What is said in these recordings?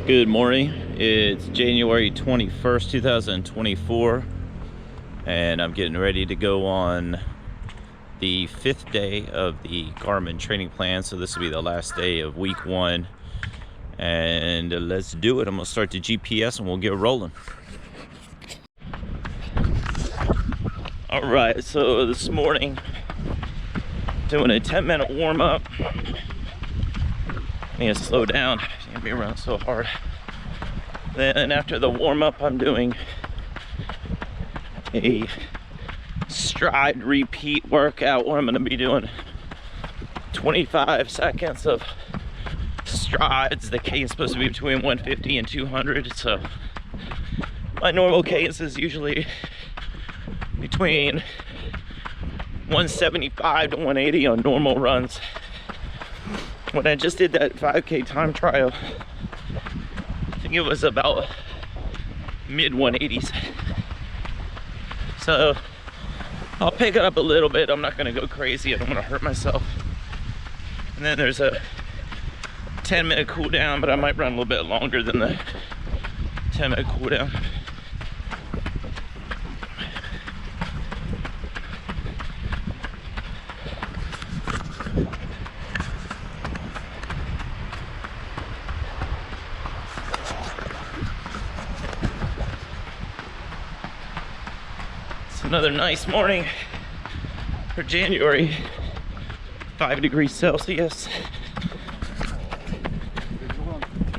Good morning. It's January 21st, 2024, and I'm getting ready to go on the 5th day of the Garmin training plan. So this will be the last day of week 1, and let's do it. I'm gonna start the GPS and we'll get rolling. All right, so this morning doing a 10-minute warm-up. I need to slow down. I can't be running so hard. Then after the warm-up, I'm doing a stride repeat workout where I'm going to be doing 25 seconds of strides. The cadence is supposed to be between 150 and 200. So my normal cadence is usually between 175 to 180 on normal runs. When I just did that 5K time trial, I think it was about mid 180s. So I'll pick it up a little bit. I'm not gonna go crazy. I don't wanna hurt myself. And then there's a 10-minute cool down, but I might run a little bit longer than the 10-minute cool down. Another nice morning for January. 5 degrees Celsius.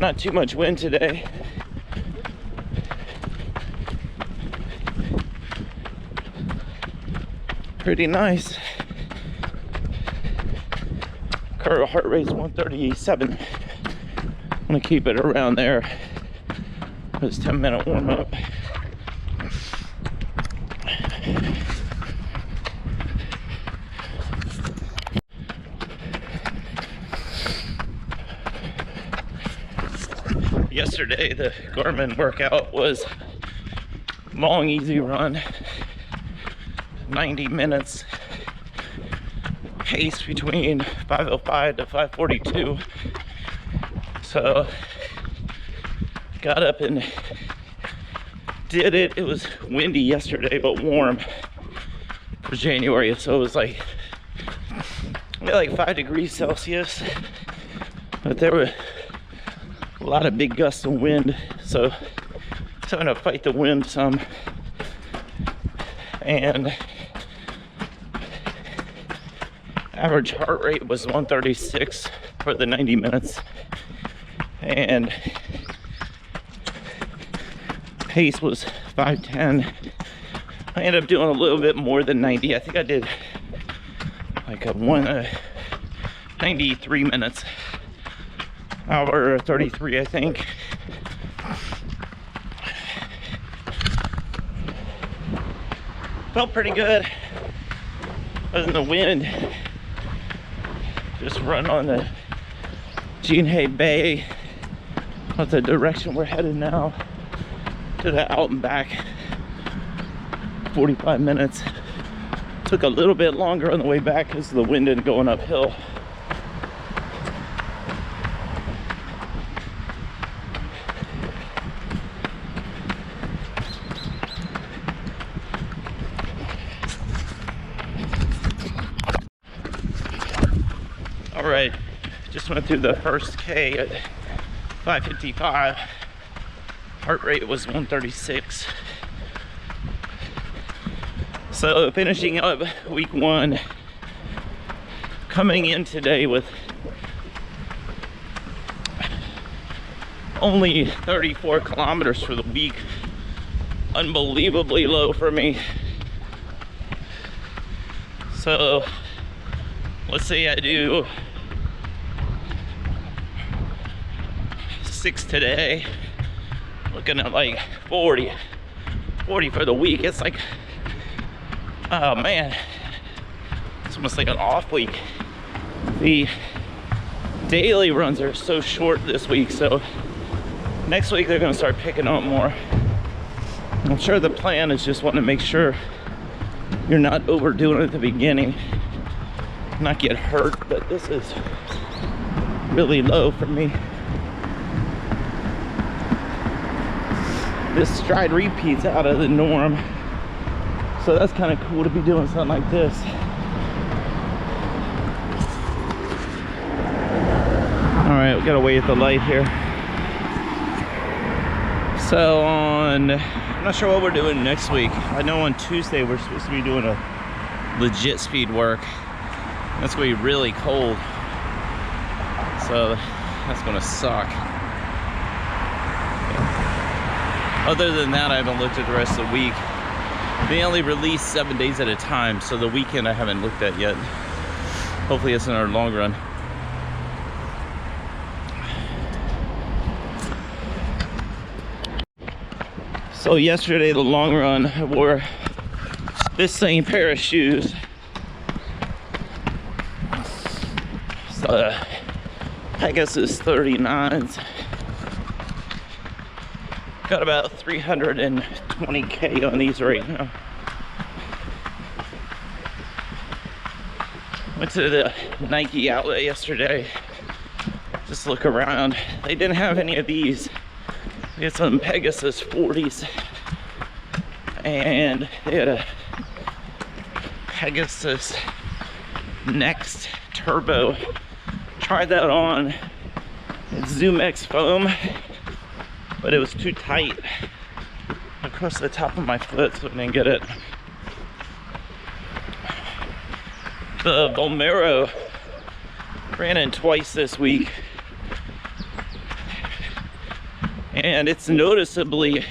Not too much wind today. Pretty nice. Current heart rate is 137. I'm gonna keep it around there for this 10-minute warm-up. Yesterday, the Garmin workout was long, easy run, 90 minutes, pace between 5:05 to 5:42. So, got up and did it. It was windy yesterday, but warm for January. So it was like 5 degrees Celsius, but there were a lot of big gusts of wind, so I'm gonna fight the wind some. And average heart rate was 136 for the 90 minutes, and pace was 5:10. I ended up doing a little bit more than 90. I think I did like a 93 minutes. Hour 33, I think. Felt pretty good. Other than the wind. Just run on the Jinhae Bay. That's the direction we're headed now. To the out and back. 45 minutes. Took a little bit longer on the way back because the wind isn't going uphill. Alright, just went through the first K at 5:55. Heart rate was 136. So finishing up week 1, coming in today with only 34 kilometers for the week. Unbelievably low for me. So let's say I do 6 today, looking at like 40 for the week. It's like, oh man, it's almost like an off week. The daily runs are so short this week, so next week they're gonna start picking up more. I'm sure the plan is just want to make sure you're not overdoing it at the beginning, not get hurt, but this is really low for me. this stride repeats out of the norm. So that's kind of cool to be doing something like this. All right, we gotta wait at the light here. So I'm not sure what we're doing next week. I know on Tuesday we're supposed to be doing a legit speed work. That's gonna be really cold. So that's gonna suck. Other than that, I haven't looked at the rest of the week. They only release 7 days at a time, so the weekend I haven't looked at yet. Hopefully it's in our long run. So yesterday, the long run, I wore this same pair of shoes. So Pegasus 39s. Got about 320K on these right now. Went to the Nike outlet yesterday. Just look around. They didn't have any of these. They had some Pegasus 40s. And they had a Pegasus Next Turbo. Tried that on. It's Zoom X foam, but it was too tight across the top of my foot, so I didn't get it. The Vomero ran in twice this week, and it's noticeably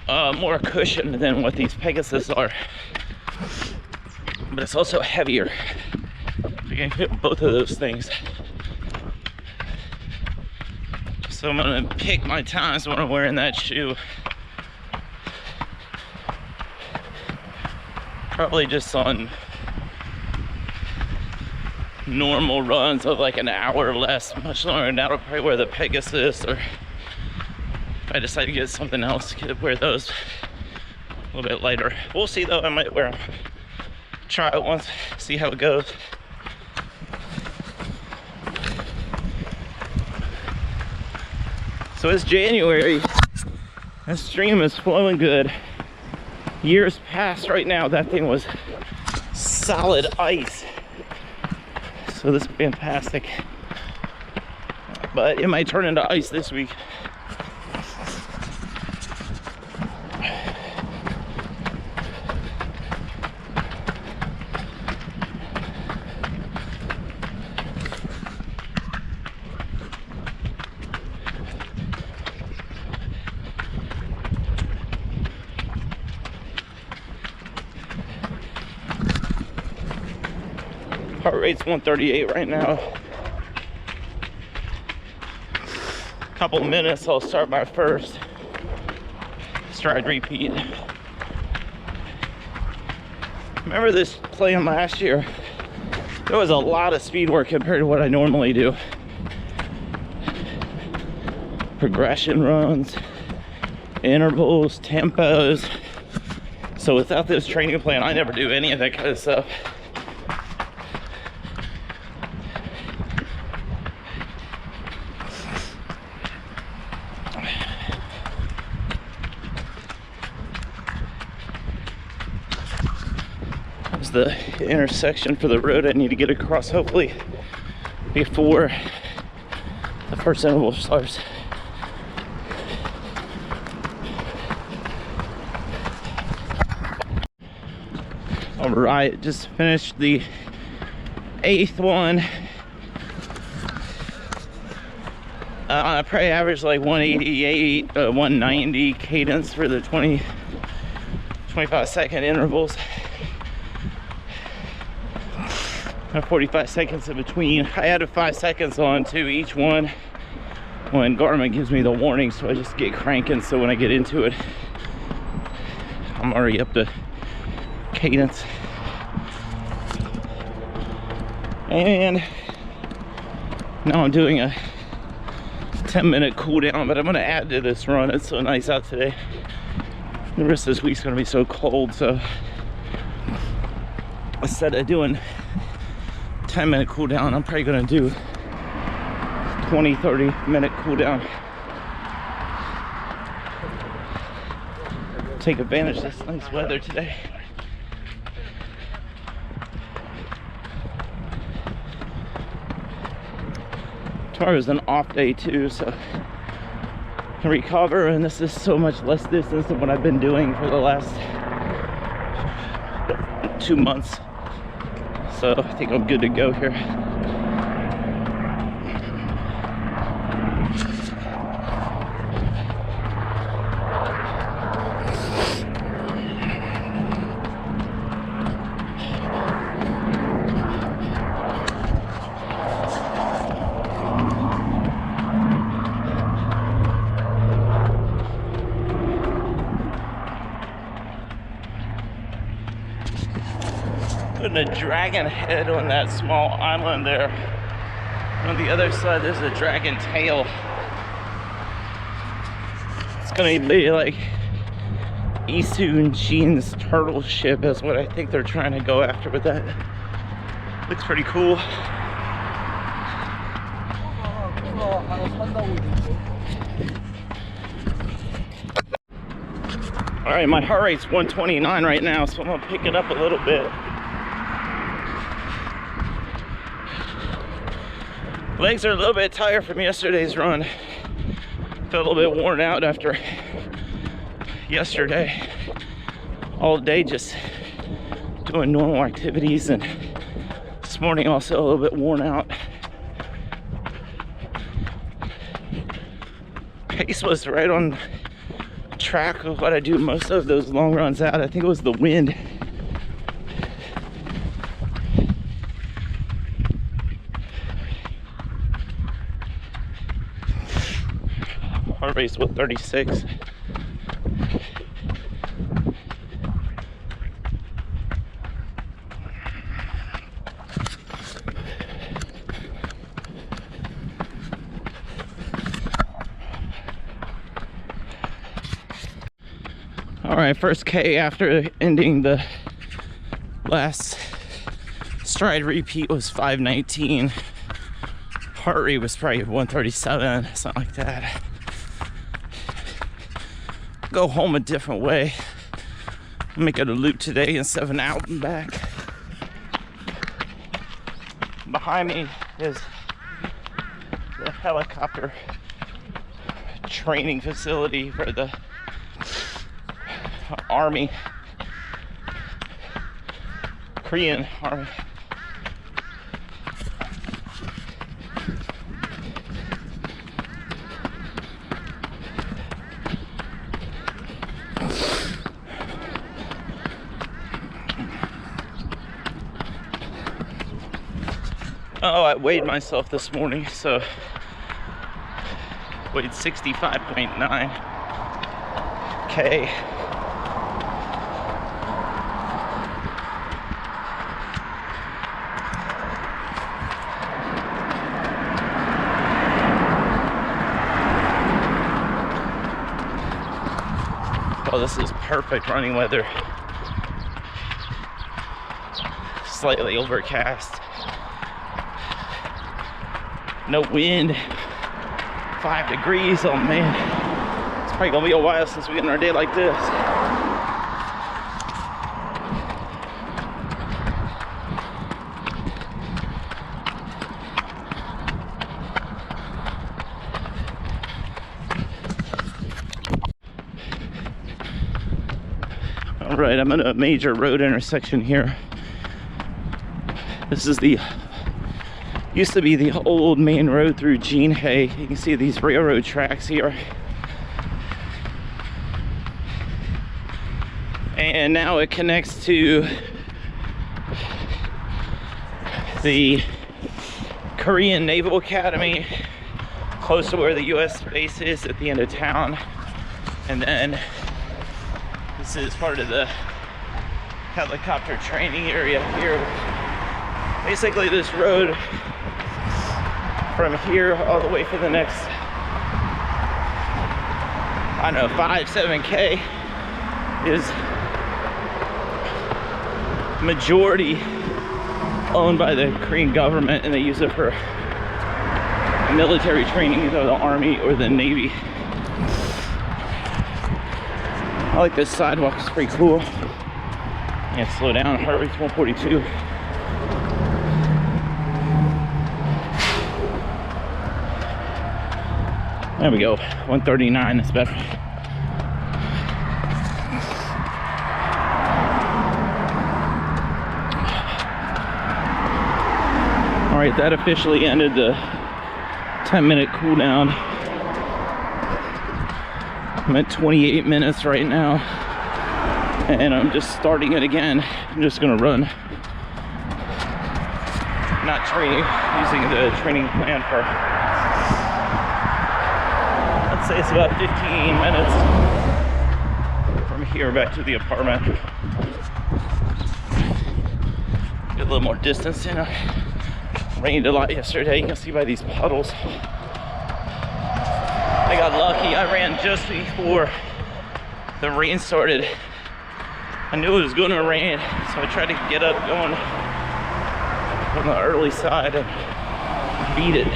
more cushion than what these Pegasus are, but it's also heavier. You can fit both of those things. So I'm gonna pick my times when I'm wearing that shoe. Probably just on normal runs of like an hour or less, much longer than that. I'll probably wear the Pegasus, or if I decide to get something else, wear those a little bit lighter. We'll see though, I might wear them. Try it once, see how it goes. So it's January, that stream is flowing good. Years past right now, that thing was solid ice. So this is fantastic. But it might turn into ice this week. Heart rate's 138 right now. Couple minutes, I'll start my first stride repeat. Remember this plan last year? There was a lot of speed work compared to what I normally do. Progression runs, intervals, tempos. So without this training plan, I never do any of that kind of stuff. The intersection for the road I need to get across, hopefully before the first interval starts. All right, just finished the 8th one. I probably averaged like 188, 190 cadence for the 25 second intervals. 45 seconds in between. I added 5 seconds on to each one when Garmin gives me the warning, so I just get cranking, so when I get into it I'm already up to cadence. And now I'm doing a 10-minute cool down, but I'm going to add to this run. It's so nice out today. The rest of this week's going to be so cold, so instead of doing 10-minute cool down, I'm probably gonna do 20-30 minute cool down. take advantage of this nice weather today. Tomorrow's an off day too, so I can recover, and this is so much less distance than what I've been doing for the last 2 months. So I think I'm good to go here. Putting a dragon head on that small island there. On the other side, there's a dragon tail. It's gonna be like Isun Shin's turtle ship is what I think they're trying to go after with that. Looks pretty cool. All right, my heart rate's 129 right now, so I'm gonna pick it up a little bit. Legs are a little bit tired from yesterday's run. Felt a little bit worn out after yesterday. All day just doing normal activities, and this morning also a little bit worn out. Pace was right on track of what I do most of those long runs out. I think it was the wind. Heart rate's with 36. All right, first K after ending the last stride repeat was 5:19. Heart rate was probably 137, something like that. Go home a different way. Make it a loop today instead of an out and back. Behind me is the helicopter training facility for the Army, Korean Army. Oh, I weighed myself this morning, so weighed 65.9 K. Oh, this is perfect running weather. Slightly overcast. No wind. 5 degrees. Oh man. It's probably gonna be a while since we get in our day like this. All right, I'm at a major road intersection here. This is the used to be the old main road through Jinhae. You can see these railroad tracks here. And now it connects to the Korean Naval Academy, close to where the US base is at the end of town. And then this is part of the helicopter training area here. Basically this road from here all the way for the next, I don't know, 5-7K is majority owned by the Korean government, and they use it for military training, either the Army or the Navy. like this sidewalk, it's pretty cool. And slow down, heart rate's 142. There we go, 139, that's better. All right, that officially ended the 10-minute cool down. I'm at 28 minutes right now, and I'm just starting it again. I'm just gonna run, not training, using the training plan for, let's say it's about 15 minutes from here back to the apartment. Get a little more distance in. Rained a lot yesterday, you can see by these puddles. I got lucky, I ran just before the rain started. I knew it was gonna rain, so I tried to get up going on the early side and beat it.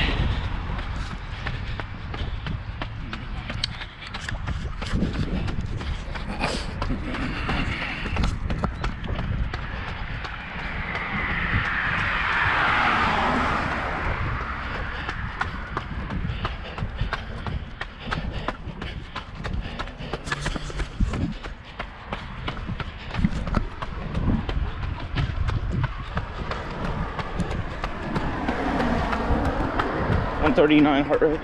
.39 heart rate.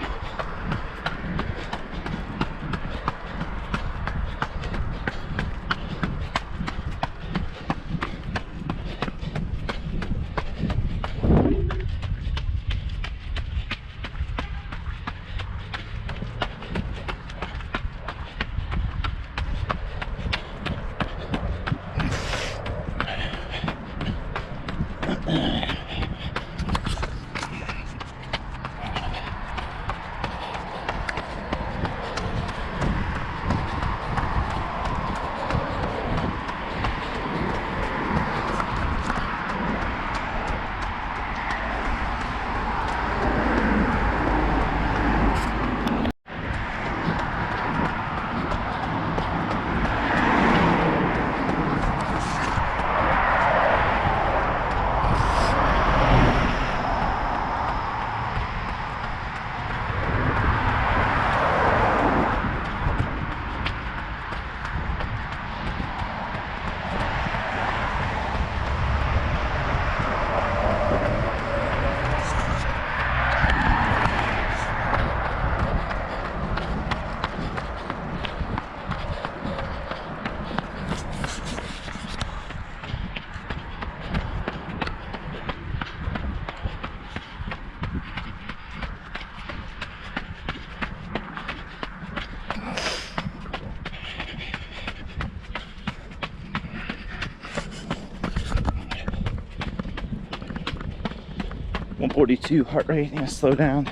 .42 heart rate, I'm gonna slow down.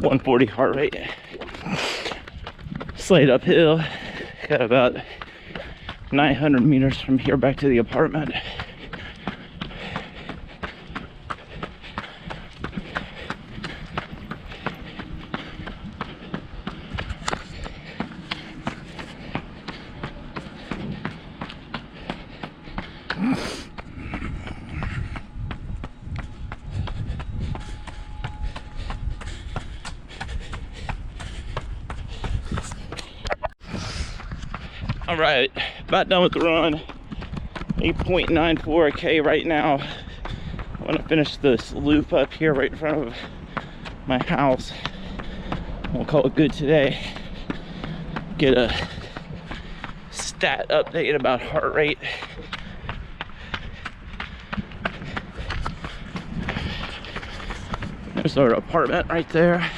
.140 heart rate. Slight uphill. Got about 900 meters from here back to the apartment. All right, about done with the run. 8.94K right now. I'm gonna finish this loop up here right in front of my house. We'll call it good today. Get a stat update about heart rate. There's our apartment right there.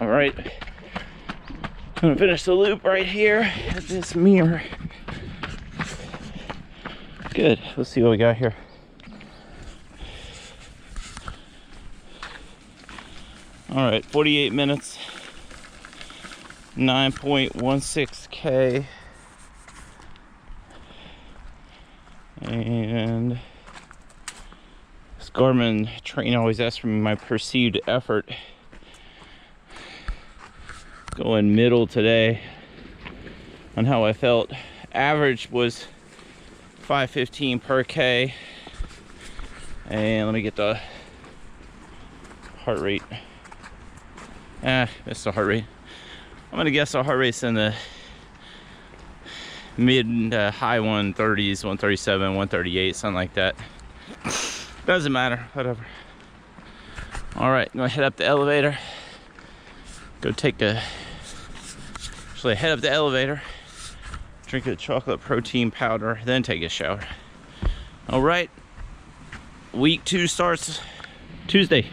All right, I'm gonna finish the loop right here at this mirror. Good, let's see what we got here. All right, 48 minutes, 9.16K. And this Garmin train always asks for my perceived effort. Going middle today on how I felt. Average was 515 per K. And let me get the heart rate. That's the heart rate. I'm gonna guess the heart rate's in the mid high 130s, 137, 138, something like that. Doesn't matter, whatever. All right, I'm gonna head up the elevator. Go take a, actually head up the elevator, drink a chocolate protein powder, then take a shower. All right, week 2 starts Tuesday.